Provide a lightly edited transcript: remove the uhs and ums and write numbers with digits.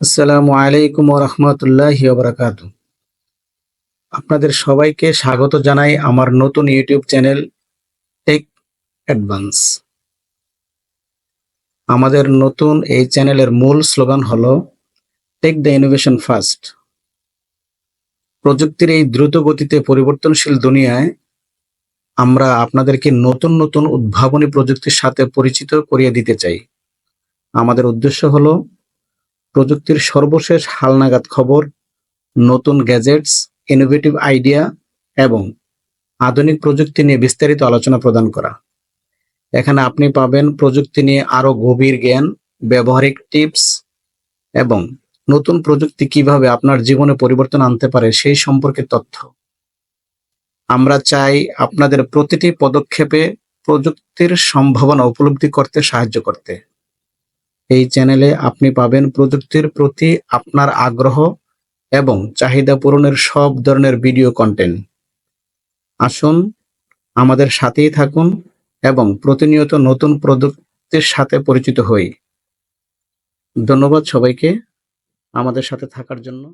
আসসালামু আলাইকুম ওয়া রাহমাতুল্লাহি ওয়া বারাকাতুহু। আপনাদের সবাইকে স্বাগত জানাই আমার নতুন ইউটিউব চ্যানেল টেক অ্যাডভান্স। আমাদের নতুন এই চ্যানেলের মূল স্লোগান হলো টেক দ্য ইনোভেশন ফার্স্ট। প্রযুক্তির এই দ্রুত গতিতে পরিবর্তনশীল দুনিয়ায় আমরা আপনাদেরকে নতুন নতুন উদ্ভাবনী প্রযুক্তির সাথে পরিচিত করিয়ে দিতে চাই। আমাদের উদ্দেশ্য হলো প্রযুক্তির সর্বশেষ হালনাগাদ খবর, নতুন গ্যাজেটস, ইনোভেটিভ আইডিয়া এবং আধুনিক প্রযুক্তি নিয়ে বিস্তারিত আলোচনা প্রদান করা। এখানে আপনি পাবেন প্রযুক্তি নিয়ে আরো গভীর জ্ঞান, ব্যবহারিক টিপস এবং নতুন প্রযুক্তি কিভাবে আপনার জীবনে পরিবর্তন আনতে পারে সেই সম্পর্কে তথ্য। আমরা চাই আপনাদের প্রতিটি পদক্ষেপে প্রযুক্তির সম্ভাবনা উপলব্ধি করতে সাহায্য করতে। এই চ্যানেলে আপনি পাবেন প্রযুক্তির প্রতি আপনার আগ্রহ এবং চাহিদা পূরণের সব ধরনের ভিডিও কন্টেন্ট। আসুন আমাদের সাথেই থাকুন এবং প্রতিনিয়ত নতুন প্রযুক্তির সাথে পরিচিত হই। ধন্যবাদ সবাইকে আমাদের সাথে থাকার জন্য।